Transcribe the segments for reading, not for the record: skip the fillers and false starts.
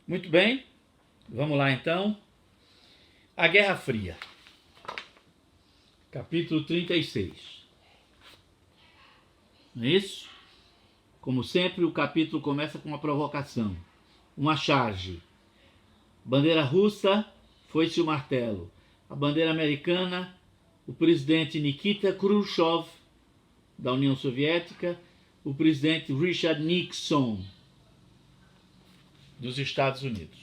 Muito bem, vamos lá então. A Guerra Fria, capítulo 36. Não é isso? Como sempre, o capítulo começa com uma provocação, uma charge. Bandeira russa, foi-se o martelo. A bandeira americana, o presidente Nikita Khrushchev, da União Soviética, o presidente Richard Nixon, dos Estados Unidos.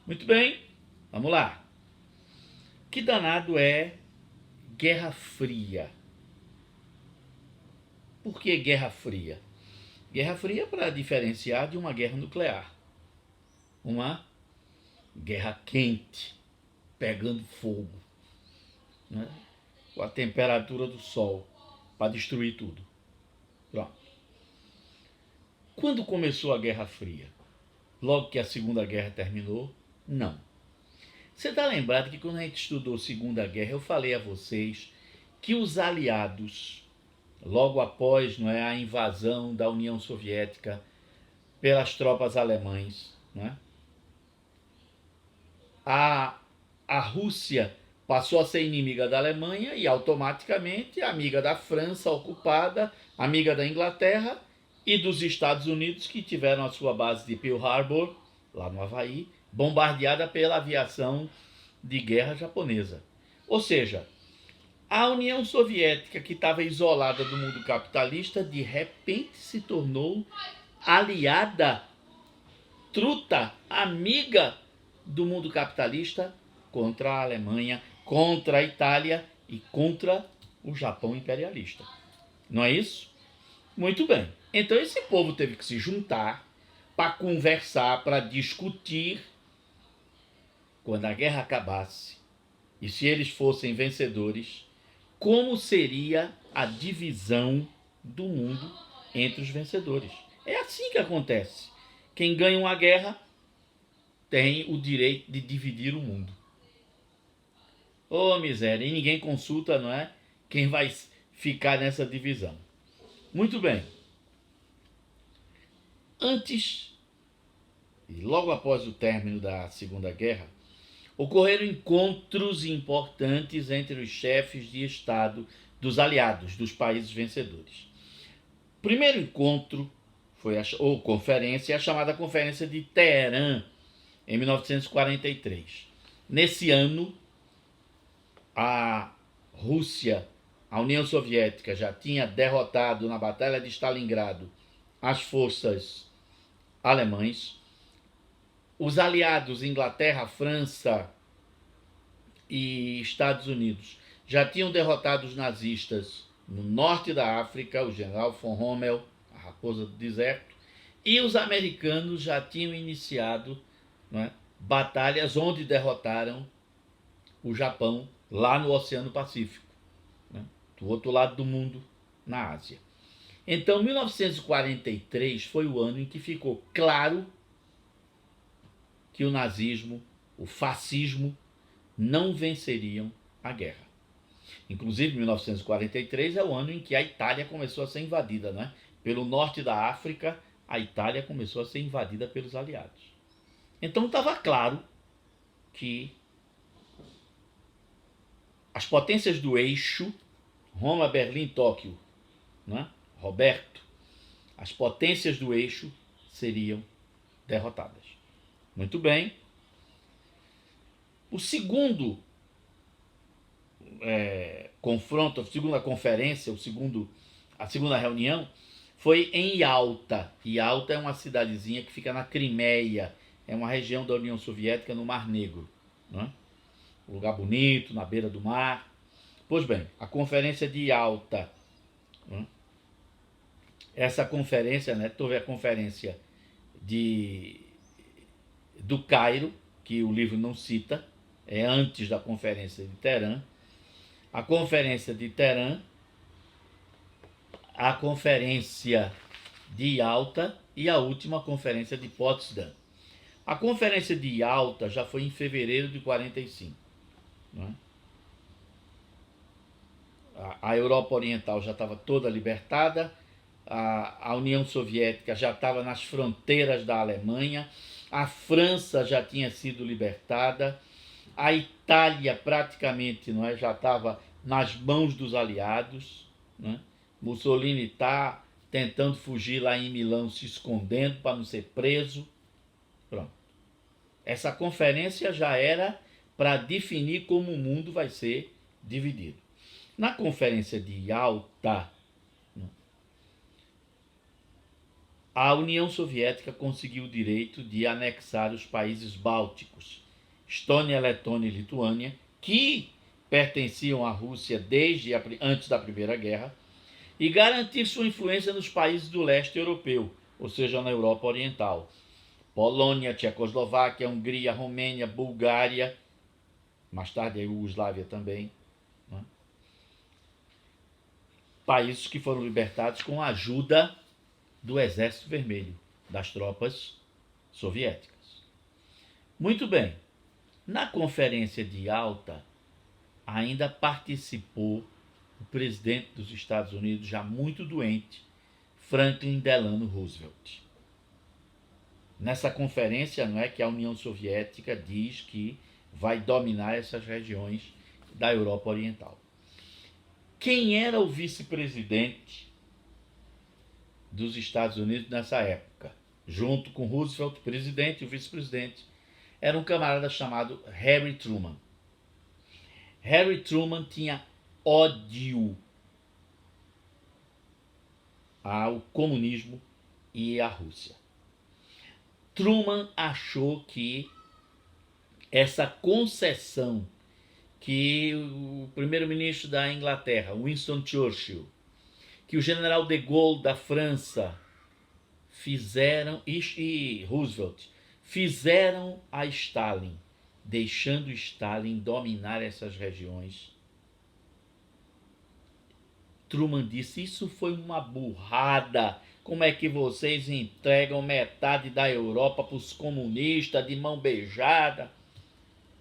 Muito bem, vamos lá. Que danado é Guerra Fria? Por que Guerra Fria? Guerra Fria para diferenciar de uma guerra nuclear. Uma guerra quente, pegando fogo, né? Com a temperatura do sol, para destruir tudo. Pronto. Quando começou a Guerra Fria? Logo que a Segunda Guerra terminou? Não. Você está lembrado que quando a gente estudou Segunda Guerra, eu falei a vocês que os aliados, logo após, não é, a invasão da União Soviética pelas tropas alemãs, não é? A Rússia passou a ser inimiga da Alemanha e automaticamente amiga da França ocupada, amiga da Inglaterra e dos Estados Unidos, que tiveram a sua base de Pearl Harbor, lá no Havaí, bombardeada pela aviação de guerra japonesa. Ou seja, a União Soviética, que estava isolada do mundo capitalista, de repente se tornou aliada, truta, amiga do mundo capitalista contra a Alemanha, contra a Itália e contra o Japão imperialista. Não é isso? Muito bem. Então esse povo teve que se juntar para conversar, para discutir quando a guerra acabasse e se eles fossem vencedores, como seria a divisão do mundo entre os vencedores. É assim que acontece. Quem ganha uma guerra tem o direito de dividir o mundo. Ô miséria, e ninguém consulta, não é? Quem vai ficar nessa divisão. Muito bem. Antes e logo após o término da Segunda Guerra, ocorreram encontros importantes entre os chefes de Estado dos aliados, dos países vencedores. O primeiro encontro ou conferência, a chamada Conferência de Teherã, em 1943. Nesse ano, a Rússia, a União Soviética, já tinha derrotado na Batalha de Stalingrado as forças alemães. Os aliados, Inglaterra, França e Estados Unidos, já tinham derrotado os nazistas no norte da África, o general von Rommel, a raposa do deserto, e os americanos já tinham iniciado, não é, batalhas onde derrotaram o Japão lá no Oceano Pacífico, né, do outro lado do mundo, na Ásia. Então, 1943 foi o ano em que ficou claro que o nazismo, o fascismo, não venceriam a guerra. Inclusive, 1943 é o ano em que a Itália começou a ser invadida, né? Pelo norte da África, a Itália começou a ser invadida pelos aliados. Então estava claro que as potências do eixo, Roma, Berlim, Tóquio, né? Roberto, as potências do eixo seriam derrotadas. Muito bem. O segundo confronto, a segunda conferência, a segunda reunião foi em Yalta. Yalta é uma cidadezinha que fica na Crimeia, é uma região da União Soviética no Mar Negro, né? Um lugar bonito, na beira do mar. Pois bem, a conferência de Yalta, né? Essa conferência, né, teve a conferência do Cairo, que o livro não cita, é antes da conferência de Teherã, a conferência de Teherã, a conferência de Yalta e a última conferência de Potsdam. A conferência de Yalta já foi em fevereiro de 45. Não é? A Europa Oriental já estava toda libertada, a União Soviética já estava nas fronteiras da Alemanha, A França já tinha sido libertada, a Itália praticamente, não é, já estava nas mãos dos aliados, né? Mussolini está tentando fugir lá em Milão, se escondendo para não ser preso. Pronto. Essa conferência já era para definir como o mundo vai ser dividido. Na conferência de Yalta, a União Soviética conseguiu o direito de anexar os países bálticos, Estônia, Letônia e Lituânia, que pertenciam à Rússia desde antes da Primeira Guerra, e garantir sua influência nos países do leste europeu, ou seja, na Europa Oriental. Polônia, Tchecoslováquia, Hungria, Romênia, Bulgária, mais tarde a Iugoslávia também. Né? Países que foram libertados com a ajuda do Exército Vermelho, das tropas soviéticas. Muito bem, na Conferência de Yalta ainda participou o presidente dos Estados Unidos, já muito doente, Franklin Delano Roosevelt. Nessa conferência, não é que a União Soviética diz que vai dominar essas regiões da Europa Oriental. Quem era o vice-presidente dos Estados Unidos nessa época? Junto com Roosevelt, presidente e o vice-presidente, era um camarada chamado Harry Truman. Harry Truman tinha ódio ao comunismo e à Rússia. Truman achou que essa concessão que o primeiro-ministro da Inglaterra, Winston Churchill, que o general de Gaulle da França fizeram, e Roosevelt, fizeram a Stalin, deixando Stalin dominar essas regiões. Truman disse, isso foi uma burrada. Como é que vocês entregam metade da Europa para os comunistas de mão beijada?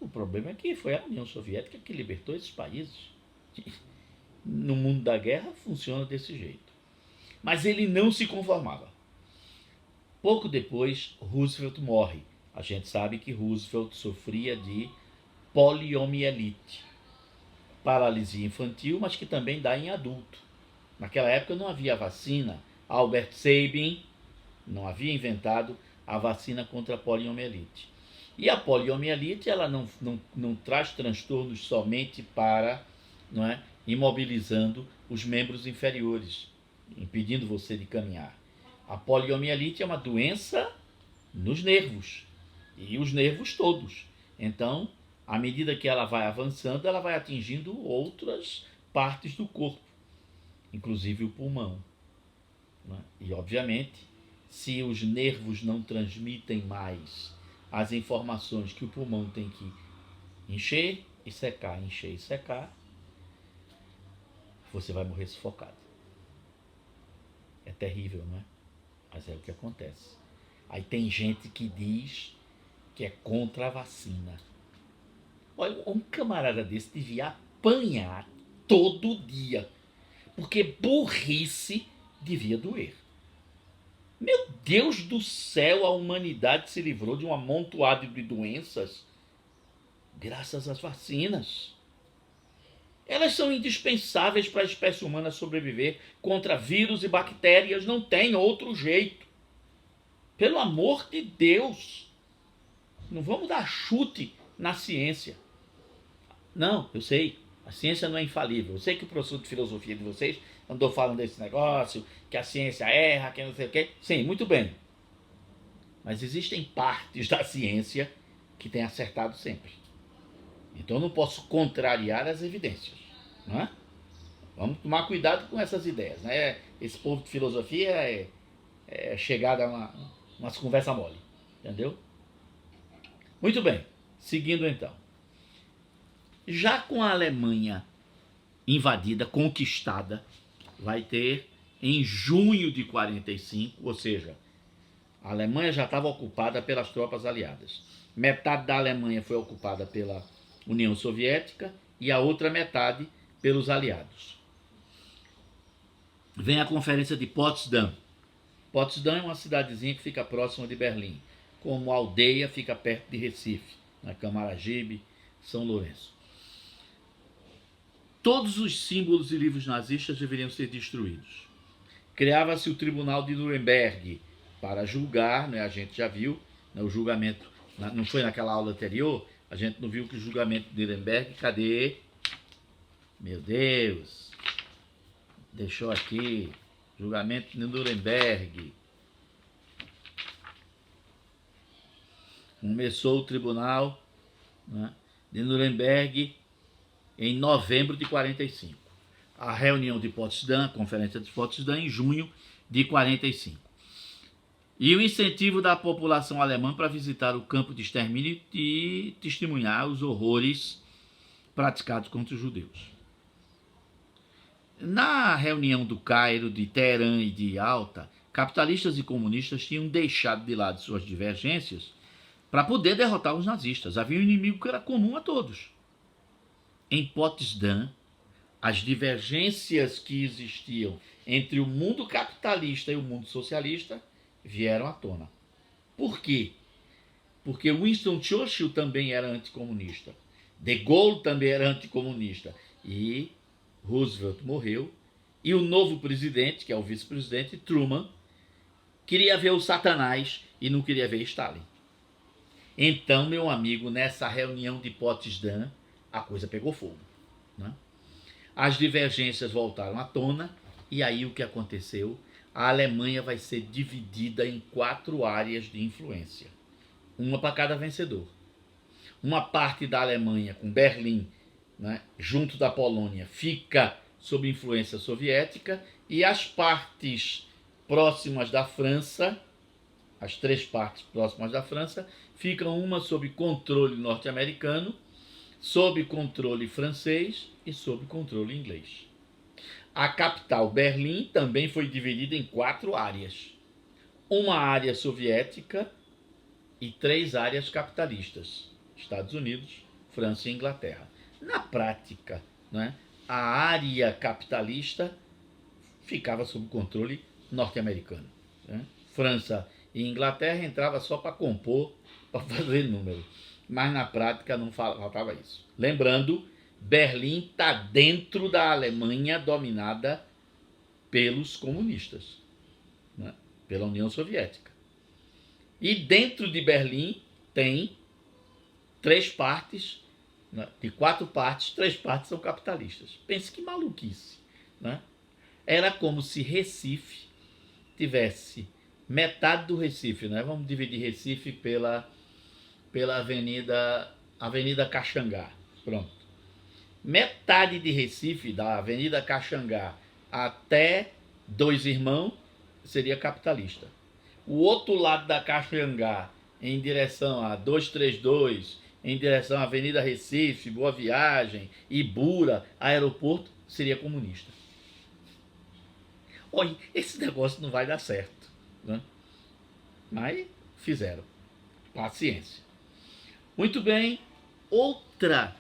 O problema é que foi a União Soviética que libertou esses países. No mundo da guerra funciona desse jeito. Mas ele não se conformava. Pouco depois, Roosevelt morre. A gente sabe que Roosevelt sofria de poliomielite, paralisia infantil, mas que também dá em adulto. Naquela época não havia vacina. Albert Sabin não havia inventado a vacina contra a poliomielite. E a poliomielite ela não traz transtornos somente para, não é, imobilizando os membros inferiores, impedindo você de caminhar. A poliomielite é uma doença nos nervos, e os nervos todos. Então, à medida que ela vai avançando, ela vai atingindo outras partes do corpo, inclusive o pulmão. Né? E, obviamente, se os nervos não transmitem mais as informações que o pulmão tem que encher e secar, você vai morrer sufocado. É terrível, não é? Mas é o que acontece. Aí tem gente que diz que é contra a vacina. Olha, um camarada desse devia apanhar todo dia, porque burrice devia doer. Meu Deus do céu, a humanidade se livrou de um amontoado de doenças graças às vacinas. Elas são indispensáveis para a espécie humana sobreviver contra vírus e bactérias, não tem outro jeito. Pelo amor de Deus, não vamos dar chute na ciência. Não, eu sei, a ciência não é infalível. Eu sei que o professor de filosofia de vocês andou falando desse negócio, que a ciência erra, que não sei o quê. Sim, muito bem. Mas existem partes da ciência que têm acertado sempre. Então eu não posso contrariar as evidências. Não é? Vamos tomar cuidado com essas ideias. Né? Esse povo de filosofia é chegado a umas conversas mole. Entendeu? Muito bem. Seguindo então. Já com a Alemanha invadida, conquistada, vai ter em junho de 45, ou seja, a Alemanha já estava ocupada pelas tropas aliadas. Metade da Alemanha foi ocupada pela União Soviética e a outra metade pelos aliados. Vem a Conferência de Potsdam. Potsdam é uma cidadezinha que fica próxima de Berlim, como aldeia, fica perto de Recife, na Camaragibe, São Lourenço. Todos os símbolos e livros nazistas deveriam ser destruídos. Criava-se o Tribunal de Nuremberg para julgar, né, a gente já viu, né, o julgamento, não foi naquela aula anterior, a gente não viu que o julgamento de Nuremberg, cadê? Meu Deus, deixou aqui, julgamento de Nuremberg. Começou o tribunal, né, de Nuremberg em novembro de 45. A reunião de Potsdam, a conferência de Potsdam, em junho de 45. E o incentivo da população alemã para visitar o campo de extermínio e testemunhar os horrores praticados contra os judeus. Na reunião do Cairo, de Teherã e de Alta, capitalistas e comunistas tinham deixado de lado suas divergências para poder derrotar os nazistas. Havia um inimigo que era comum a todos. Em Potsdam, as divergências que existiam entre o mundo capitalista e o mundo socialista vieram à tona. Por quê? Porque Winston Churchill também era anticomunista. De Gaulle também era anticomunista. E Roosevelt morreu. E o novo presidente, que é o vice-presidente, Truman, queria ver o Satanás e não queria ver Stalin. Então, meu amigo, nessa reunião de Potsdam, a coisa pegou fogo, né? As divergências voltaram à tona, e aí o que aconteceu? A Alemanha vai ser dividida em 4 áreas de influência, uma para cada vencedor. Uma parte da Alemanha, com Berlim, né, junto da Polônia, fica sob influência soviética, e as partes próximas da França, as 3 partes próximas da França, ficam uma sob controle norte-americano, sob controle francês e sob controle inglês. A capital, Berlim, também foi dividida em 4 áreas. Uma área soviética e 3 áreas capitalistas. Estados Unidos, França e Inglaterra. Na prática, né, a área capitalista ficava sob controle norte-americano, né? França e Inglaterra entrava só para compor, para fazer número. Mas na prática não faltava isso. Lembrando, Berlim está dentro da Alemanha dominada pelos comunistas, né? Pela União Soviética. E dentro de Berlim tem 3 partes, né? De 4 partes, 3 partes são capitalistas. Pense que maluquice, né? Era como se Recife tivesse metade do Recife, né? Vamos dividir Recife pela Avenida Caxangá. Pronto. Metade de Recife, da Avenida Caxangá até Dois Irmãos, seria capitalista. O outro lado da Caxangá, em direção a 232, em direção à Avenida Recife, Boa Viagem, Ibura, aeroporto, seria comunista. Olha, esse negócio não vai dar certo, né? Mas fizeram. Paciência. Muito bem, outra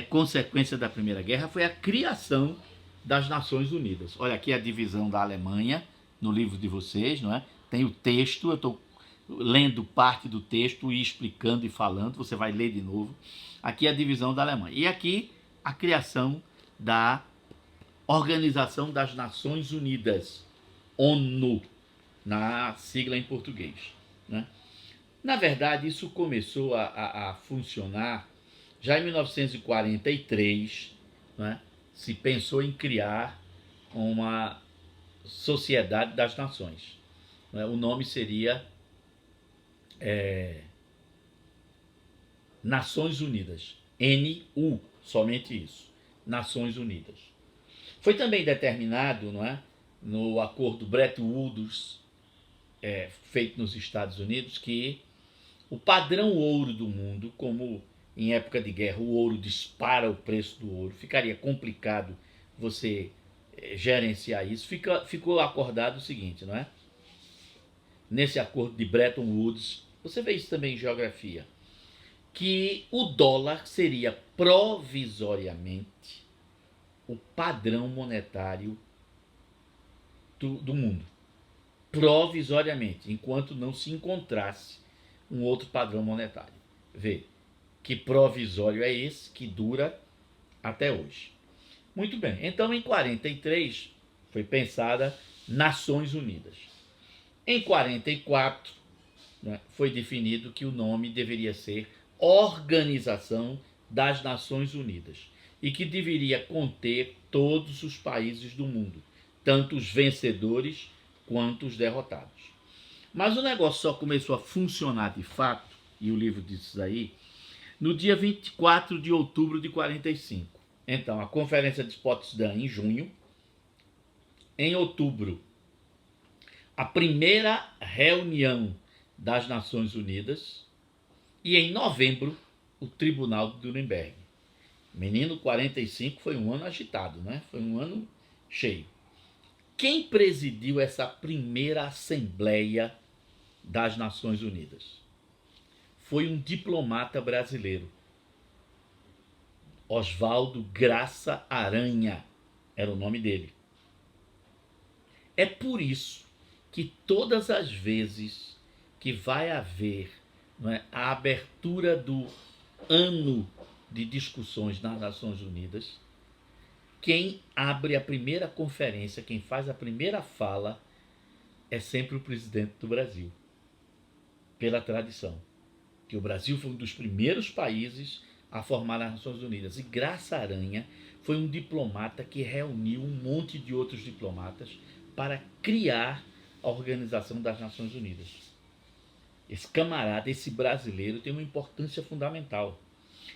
consequência da Primeira Guerra foi a criação das Nações Unidas. Olha aqui a divisão da Alemanha no livro de vocês, não é? Tem o texto, eu estou lendo parte do texto e explicando e falando, você vai ler de novo. Aqui a divisão da Alemanha. E aqui a criação da Organização das Nações Unidas, ONU, na sigla em português, né? Na verdade, isso começou a funcionar já em 1943, né? Se pensou em criar uma Sociedade das Nações, né? O nome seria Nações Unidas, NU, somente isso, Nações Unidas. Foi também determinado, não é, no acordo Bretton Woods, feito nos Estados Unidos, que o padrão ouro do mundo, como em época de guerra o ouro dispara o preço do ouro, ficaria complicado você gerenciar isso, ficou acordado o seguinte, não é? Nesse acordo de Bretton Woods, você vê isso também em geografia, que o dólar seria provisoriamente o padrão monetário do mundo. Provisoriamente, enquanto não se encontrasse um outro padrão monetário. Vê que provisório é esse que dura até hoje. Muito bem, então em 43 foi pensada Nações Unidas. Em 44, né, foi definido que o nome deveria ser Organização das Nações Unidas e que deveria conter todos os países do mundo, tanto os vencedores quanto os derrotados. Mas o negócio só começou a funcionar de fato, e o livro diz isso aí, no dia 24 de outubro de 45. Então, a Conferência de Potsdam em junho. Em outubro, a primeira reunião das Nações Unidas. E em novembro, o Tribunal de Nuremberg. Menino, 45 foi um ano agitado, né? Foi um ano cheio. Quem presidiu essa primeira Assembleia das Nações Unidas? Foi um diplomata brasileiro, Oswaldo Graça Aranha, era o nome dele. É por isso que todas as vezes que vai haver, não é, a abertura do ano de discussões nas Nações Unidas, quem abre a primeira conferência, quem faz a primeira fala, é sempre o presidente do Brasil, pela tradição. Que o Brasil foi um dos primeiros países a formar as Nações Unidas. E Graça Aranha foi um diplomata que reuniu um monte de outros diplomatas para criar a Organização das Nações Unidas. Esse camarada, esse brasileiro, tem uma importância fundamental.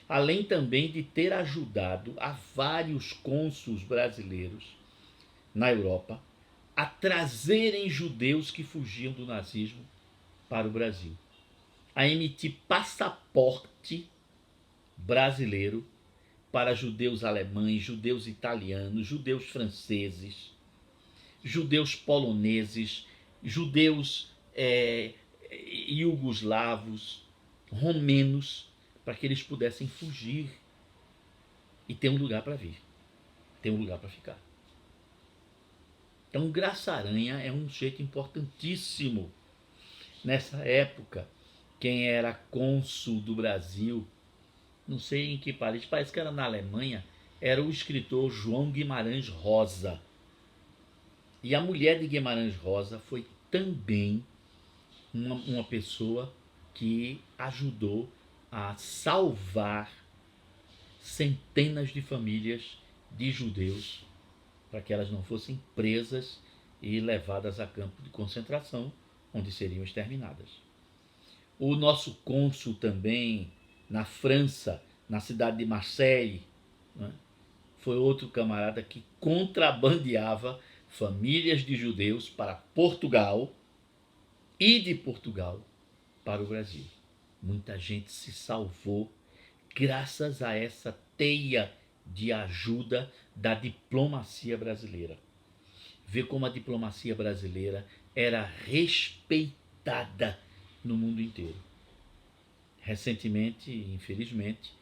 Além também de ter ajudado a vários cônsuls brasileiros na Europa a trazerem judeus que fugiam do nazismo para o Brasil, a emitir passaporte brasileiro para judeus alemães, judeus italianos, judeus franceses, judeus poloneses, judeus iugoslavos, romenos, para que eles pudessem fugir e ter um lugar para vir, ter um lugar para ficar. Então, Graça Aranha é um sujeito importantíssimo. Nessa época, quem era cônsul do Brasil, não sei em que país, parece que era na Alemanha, era o escritor João Guimarães Rosa. E a mulher de Guimarães Rosa foi também uma pessoa que ajudou a salvar centenas de famílias de judeus para que elas não fossem presas e levadas a campo de concentração, onde seriam exterminadas. O nosso cônsul também na França, na cidade de Marseille, né, foi outro camarada que contrabandeava famílias de judeus para Portugal e de Portugal para o Brasil. Muita gente se salvou graças a essa teia de ajuda da diplomacia brasileira. Vê como a diplomacia brasileira era respeitada no mundo inteiro. Recentemente, infelizmente,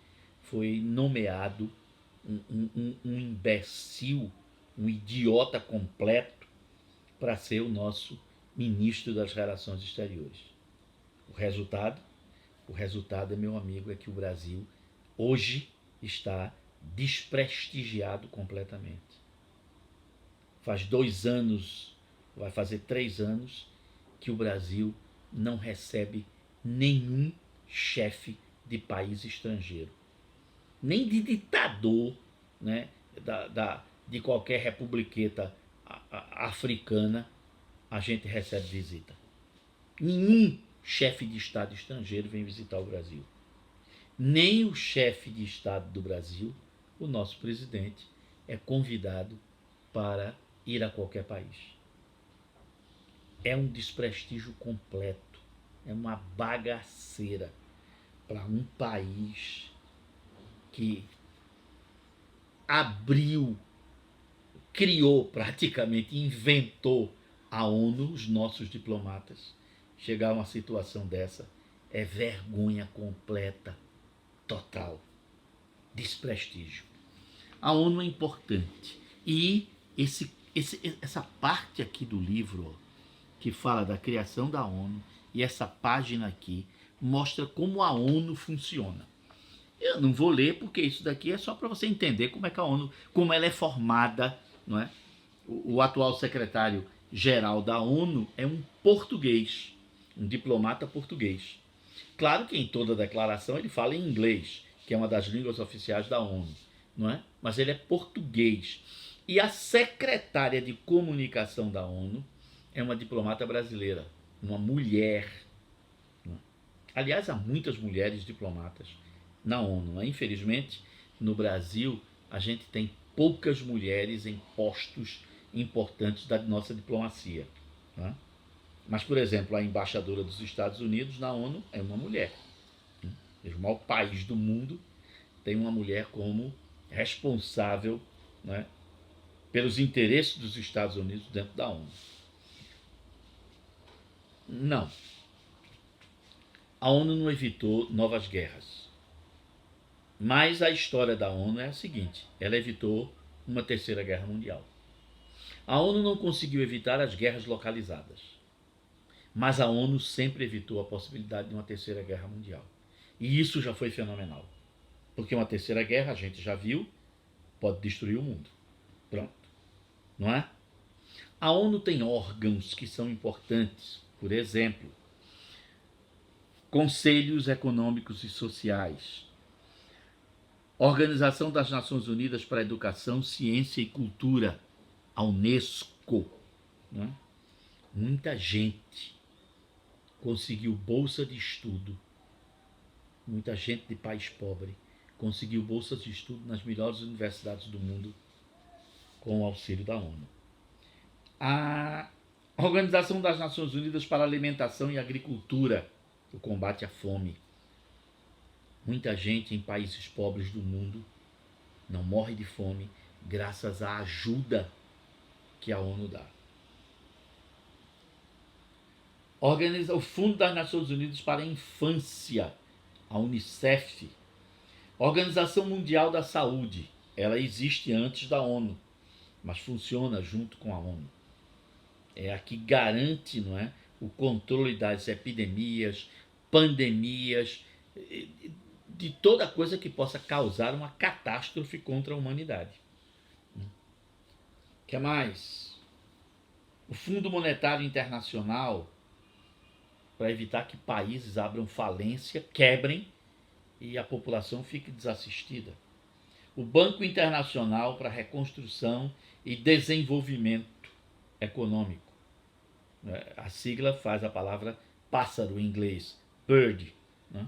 foi nomeado um imbecil, um idiota completo para ser o nosso ministro das Relações Exteriores. O resultado, meu amigo, é que o Brasil hoje está desprestigiado completamente. Faz 2 anos, vai fazer 3 anos, que o Brasil não recebe nenhum chefe de país estrangeiro. Nem de ditador, né, de qualquer republiqueta africana, a gente recebe visita. Nenhum chefe de Estado estrangeiro vem visitar o Brasil. Nem o chefe de Estado do Brasil, o nosso presidente, é convidado para ir a qualquer país. É um desprestígio completo, é uma bagaceira para um país que abriu, criou praticamente, inventou a ONU, os nossos diplomatas. Chegar a uma situação dessa é vergonha completa, total, desprestígio. A ONU é importante e essa parte aqui do livro, ó, que fala da criação da ONU, e essa página aqui mostra como a ONU funciona. Eu não vou ler porque isso daqui é só para você entender como é que a ONU, como ela é formada, não é? O atual secretário-geral da ONU é um português, um diplomata português. Claro que em toda a declaração ele fala em inglês, que é uma das línguas oficiais da ONU, não é? Mas ele é português. E a secretária de comunicação da ONU é uma diplomata brasileira, uma mulher. Não é? Aliás, há muitas mulheres diplomatas na ONU. Não é? Infelizmente, no Brasil, a gente tem poucas mulheres em postos importantes da nossa diplomacia. Não é? Mas, por exemplo, a embaixadora dos Estados Unidos na ONU é uma mulher. O maior país do mundo tem uma mulher como responsável, né, pelos interesses dos Estados Unidos dentro da ONU. Não. A ONU não evitou novas guerras. Mas a história da ONU é a seguinte: ela evitou uma terceira guerra mundial. A ONU não conseguiu evitar as guerras localizadas. Mas a ONU sempre evitou a possibilidade de uma terceira guerra mundial. E isso já foi fenomenal. Porque uma terceira guerra, a gente já viu, pode destruir o mundo. Pronto. Não é? A ONU tem órgãos que são importantes. Por exemplo, Conselhos Econômicos e Sociais, Organização das Nações Unidas para a Educação, Ciência e Cultura, a Unesco. Não é? Muita gente conseguiu bolsa de estudo, muita gente de país pobre conseguiu bolsas de estudo nas melhores universidades do mundo com o auxílio da ONU. A Organização das Nações Unidas para a Alimentação e Agricultura, o combate à fome. Muita gente em países pobres do mundo não morre de fome graças à ajuda que a ONU dá. Organiza o Fundo das Nações Unidas para a Infância, a Unicef. Organização Mundial da Saúde, ela existe antes da ONU, mas funciona junto com a ONU. É a que garante, não é, o controle das epidemias, pandemias, de toda coisa que possa causar uma catástrofe contra a humanidade. O que mais? O Fundo Monetário Internacional, para evitar que países abram falência, quebrem e a população fique desassistida. O Banco Internacional para Reconstrução e Desenvolvimento Econômico. A sigla faz a palavra pássaro em inglês, bird. Né?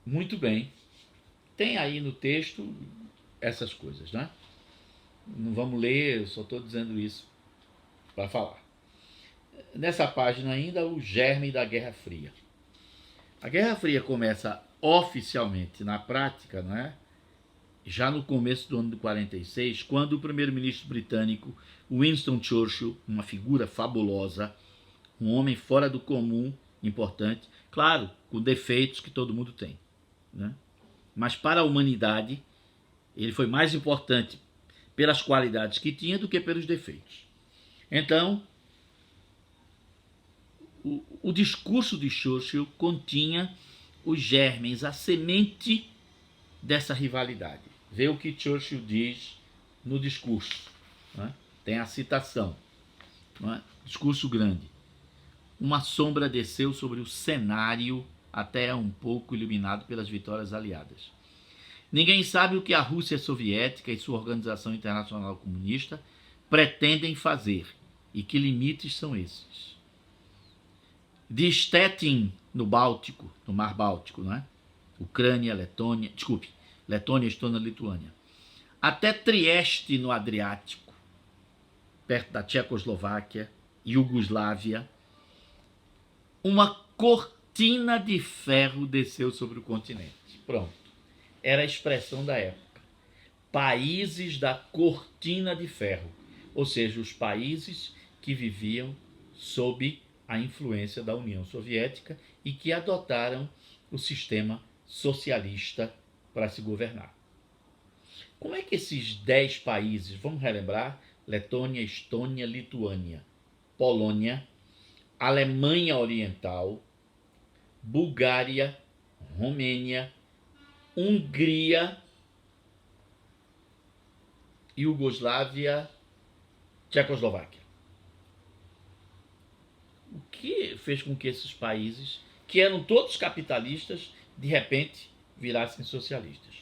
Muito bem. Tem aí no texto essas coisas, né? Não vamos ler, eu só estou dizendo isso para falar. Nessa página ainda, o germe da Guerra Fria. A Guerra Fria começa oficialmente, na prática, não é? Já no começo do ano de 46, quando o primeiro-ministro britânico Winston Churchill, uma figura fabulosa, um homem fora do comum, importante, claro, com defeitos que todo mundo tem, né? Mas para a humanidade, ele foi mais importante pelas qualidades que tinha do que pelos defeitos. Então, o discurso de Churchill continha os germes, a semente dessa rivalidade. Vê o que Churchill diz no discurso. Né? Tem a citação. Né? Discurso grande. Uma sombra desceu sobre o cenário, até um pouco iluminado pelas vitórias aliadas. Ninguém sabe o que a Rússia soviética e sua Organização Internacional Comunista pretendem fazer e que limites são esses. De Stettin, no Báltico, no Mar Báltico, não é? Ucrânia, Letônia, Estônia, Lituânia, até Trieste, no Adriático, perto da Tchecoslováquia, Iugoslávia, uma cortina de ferro desceu sobre o continente. Pronto. Era a expressão da época. Países da cortina de ferro, ou seja, os países que viviam sob a influência da União Soviética e que adotaram o sistema socialista para se governar. Como é que esses 10 países, vamos relembrar, Letônia, Estônia, Lituânia, Polônia, Alemanha Oriental, Bulgária, Romênia, Hungria, Iugoslávia, Tchecoslováquia. O que fez com que esses países, que eram todos capitalistas, de repente virassem socialistas?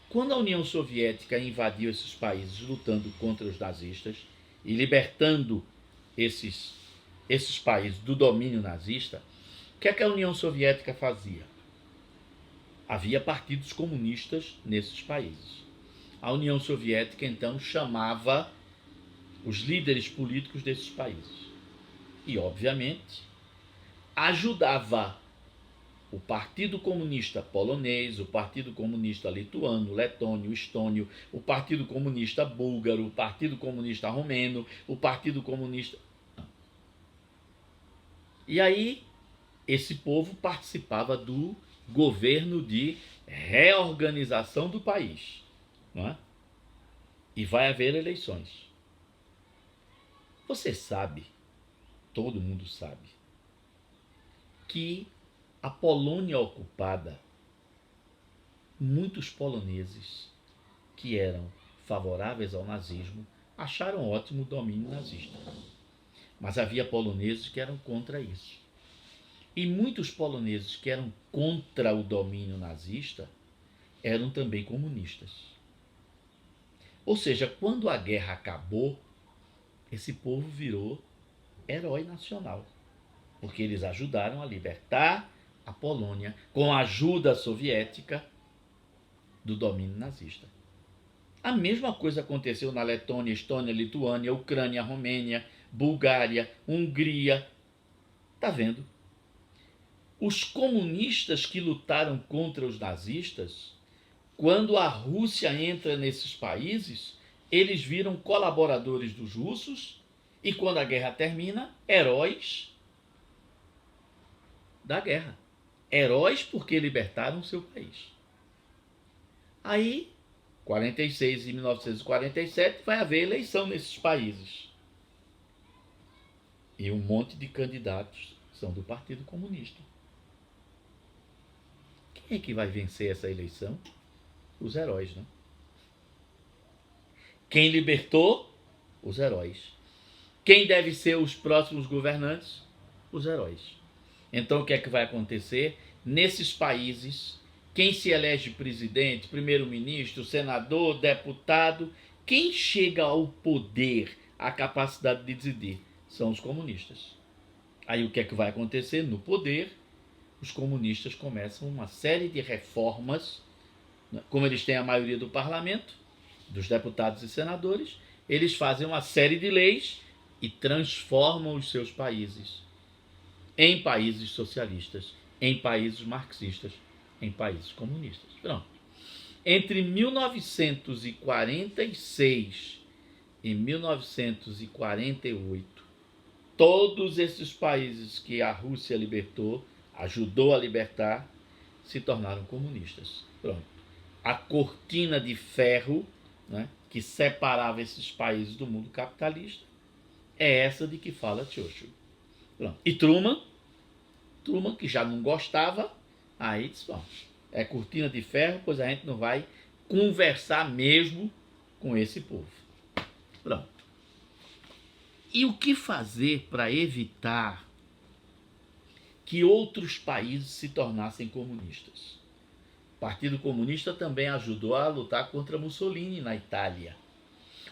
Quando a União Soviética invadiu esses países lutando contra os nazistas e libertando esses países do domínio nazista, o que é que a União Soviética fazia? Havia partidos comunistas nesses países. A União Soviética então chamava os líderes políticos desses países e, obviamente, ajudava o Partido Comunista Polonês, o Partido Comunista Lituano, Letônio, Estônio, o Partido Comunista Búlgaro, o Partido Comunista Romeno, o Partido Comunista... E aí, esse povo participava do governo de reorganização do país, não é? E vai haver eleições. Você sabe, todo mundo sabe, que a Polônia ocupada, muitos poloneses que eram favoráveis ao nazismo acharam ótimo o domínio nazista. Mas havia poloneses que eram contra isso. E muitos poloneses que eram contra o domínio nazista eram também comunistas. Ou seja, quando a guerra acabou, esse povo virou herói nacional, porque eles ajudaram a libertar a Polônia com a ajuda soviética do domínio nazista. A mesma coisa aconteceu na Letônia, Estônia, Lituânia, Ucrânia, Romênia, Bulgária, Hungria. Tá vendo? Os comunistas que lutaram contra os nazistas, quando a Rússia entra nesses países, eles viram colaboradores dos russos e, quando a guerra termina, heróis da guerra. Heróis porque libertaram seu país. Aí, 46 e 1947, vai haver eleição nesses países. E um monte de candidatos são do Partido Comunista. Quem é que vai vencer essa eleição? Os heróis, né? Quem libertou? Os heróis. Quem deve ser os próximos governantes? Os heróis. Então o que é que vai acontecer? Nesses países, quem se elege presidente, primeiro-ministro, senador, deputado, quem chega ao poder, à capacidade de decidir, são os comunistas. Aí o que é que vai acontecer? No poder, os comunistas começam uma série de reformas, como eles têm a maioria do parlamento, dos deputados e senadores, eles fazem uma série de leis e transformam os seus países em países socialistas, em países marxistas, em países comunistas. Pronto. Entre 1946 e 1948, todos esses países que a Rússia libertou, ajudou a libertar, se tornaram comunistas. Pronto. A cortina de ferro, né, que separava esses países do mundo capitalista é essa de que fala Churchill. Pronto. E Truman, que já não gostava, aí disse, bom, é cortina de ferro, pois a gente não vai conversar mesmo com esse povo. Pronto. E o que fazer para evitar que outros países se tornassem comunistas? O Partido Comunista também ajudou a lutar contra Mussolini na Itália.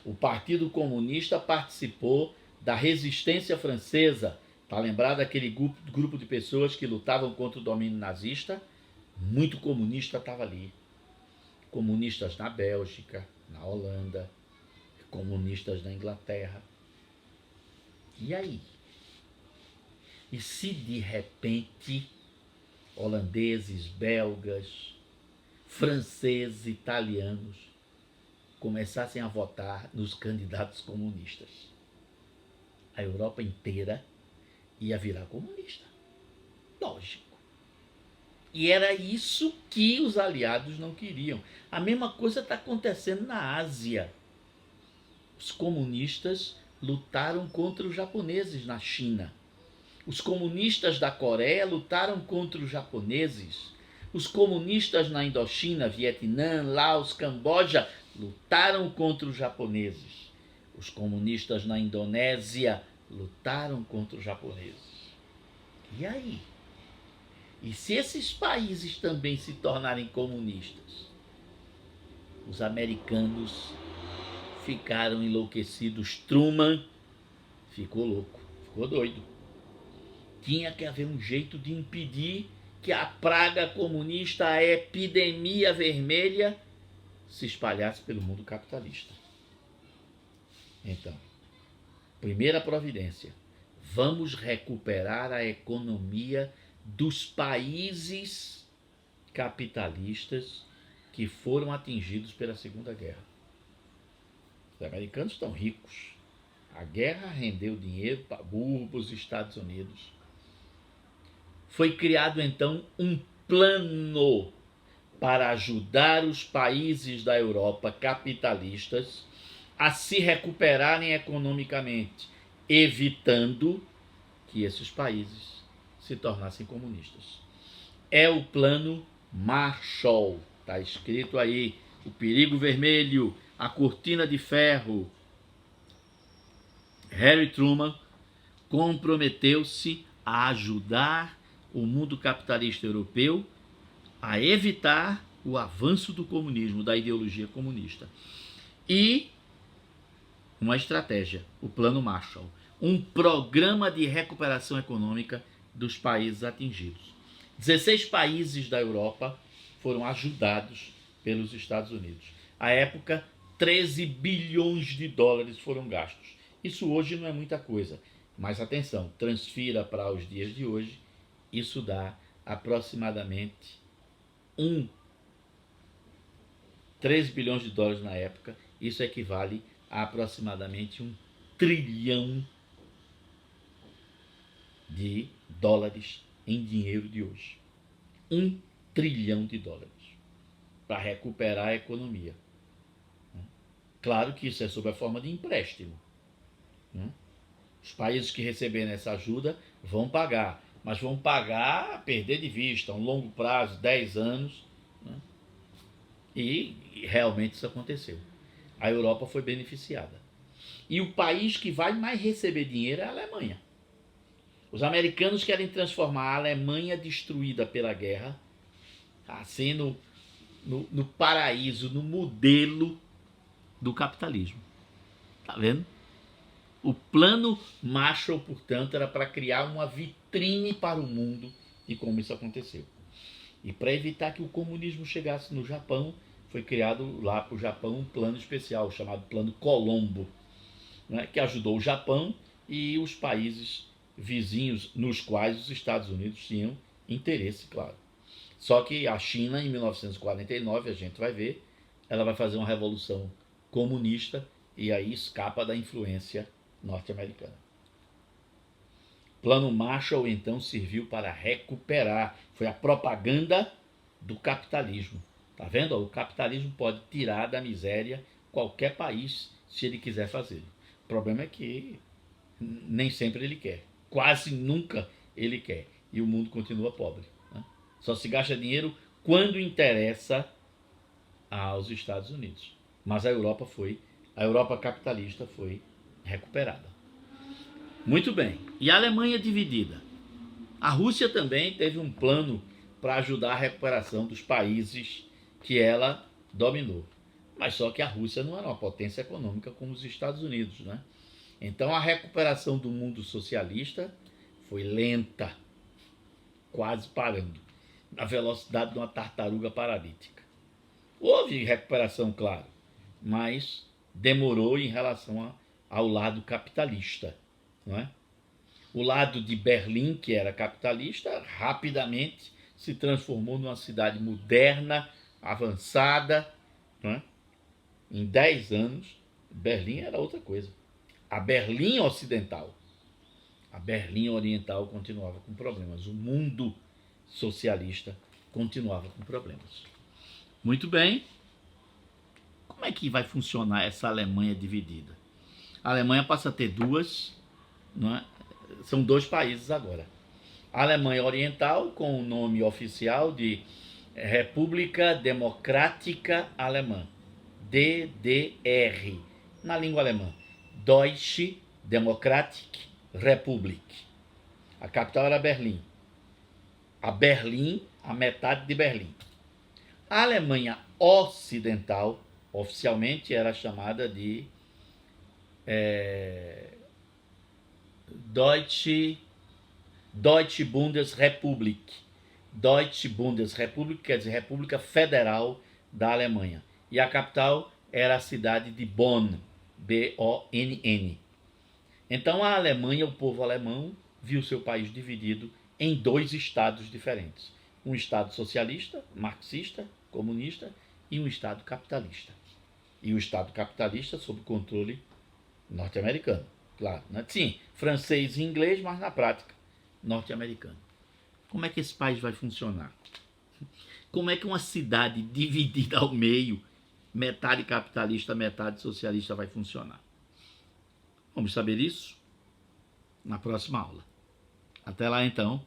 O Partido Comunista participou da resistência francesa. Está lembrado daquele grupo de pessoas que lutavam contra o domínio nazista? Muito comunista estava ali. Comunistas na Bélgica, na Holanda, comunistas na Inglaterra. E aí? E se de repente holandeses, belgas, franceses, italianos começassem a votar nos candidatos comunistas? A Europa inteira ia virar comunista. Lógico. E era isso que os aliados não queriam. A mesma coisa está acontecendo na Ásia. Os comunistas lutaram contra os japoneses na China. Os comunistas da Coreia lutaram contra os japoneses. Os comunistas na Indochina, Vietnã, Laos, Camboja lutaram contra os japoneses. Os comunistas na Indonésia lutaram contra os japoneses. E aí? E se esses países também se tornarem comunistas? Os americanos ficaram enlouquecidos. Truman ficou louco, ficou doido. Tinha que haver um jeito de impedir que a praga comunista, a epidemia vermelha, se espalhasse pelo mundo capitalista. Então, primeira providência, vamos recuperar a economia dos países capitalistas que foram atingidos pela Segunda Guerra. Os americanos estão ricos. A guerra rendeu dinheiro para os Estados Unidos. Foi criado então um plano para ajudar os países da Europa capitalistas a se recuperarem economicamente, evitando que esses países se tornassem comunistas. É o plano Marshall. Está escrito aí, o perigo vermelho, a cortina de ferro. Harry Truman comprometeu-se a ajudar o mundo capitalista europeu a evitar o avanço do comunismo, da ideologia comunista. E uma estratégia, o Plano Marshall, um programa de recuperação econômica dos países atingidos. 16 países da Europa foram ajudados pelos Estados Unidos. À época, 13 bilhões de dólares foram gastos. Isso hoje não é muita coisa, mas atenção, transfira para os dias de hoje, isso dá aproximadamente 13 bilhões de dólares na época, isso equivale a aproximadamente 1 trilhão de dólares em dinheiro de hoje. 1 trilhão de dólares para recuperar a economia. Claro que isso é sob a forma de empréstimo. Os países que receberem essa ajuda vão pagar, mas vão pagar a perder de vista, a um longo prazo, 10 anos. E realmente isso aconteceu. A Europa foi beneficiada. E o país que vai mais receber dinheiro é a Alemanha. Os americanos querem transformar a Alemanha destruída pela guerra, assim, no paraíso, no modelo do capitalismo. Tá vendo? O plano Marshall, portanto, era para criar uma vitrine para o mundo de como isso aconteceu. E para evitar que o comunismo chegasse no Japão, foi criado lá para o Japão um plano especial, chamado Plano Colombo, né, que ajudou o Japão e os países vizinhos, nos quais os Estados Unidos tinham interesse, claro. Só que a China, em 1949, a gente vai ver, ela vai fazer uma revolução comunista e aí escapa da influência norte-americana. Plano Marshall, então, serviu para recuperar. Foi a propaganda do capitalismo. Tá vendo? O capitalismo pode tirar da miséria qualquer país se ele quiser fazer. O problema é que nem sempre ele quer. Quase nunca ele quer. E o mundo continua pobre. Né? Só se gasta dinheiro quando interessa aos Estados Unidos. Mas a Europa capitalista foi recuperada. Muito bem. E a Alemanha dividida? A Rússia também teve um plano para ajudar a recuperação dos países que ela dominou. Mas só que a Rússia não era uma potência econômica como os Estados Unidos, né? Então a recuperação do mundo socialista foi lenta, quase parando, na velocidade de uma tartaruga paralítica. Houve recuperação, claro, mas demorou em relação ao lado capitalista. Não é? O lado de Berlim, que era capitalista, rapidamente se transformou numa cidade moderna, avançada. Não é? Em 10 anos, Berlim era outra coisa. A Berlim ocidental, a Berlim oriental continuava com problemas. O mundo socialista continuava com problemas. Muito bem. Como é que vai funcionar essa Alemanha dividida? A Alemanha passa a ter duas, não é? são dois países agora. A Alemanha Oriental, com o nome oficial de República Democrática Alemã, DDR, na língua alemã, Deutsche Demokratische Republik. A capital era Berlim. A metade de Berlim. A Alemanha Ocidental, oficialmente, era chamada de Deutsche Bundesrepublik. Deutsche Bundesrepublik quer dizer República Federal da Alemanha. E a capital era a cidade de Bonn, B-O-N-N. Então a Alemanha, o povo alemão, viu seu país dividido em dois estados diferentes. Um estado socialista, marxista, comunista, e um estado capitalista. E o estado capitalista sob controle norte-americano, claro, né? Sim, francês e inglês, mas na prática norte-americano. Como é que esse país vai funcionar? Como é que uma cidade dividida ao meio, metade capitalista, metade socialista, vai funcionar? Vamos saber isso na próxima aula. Até lá então.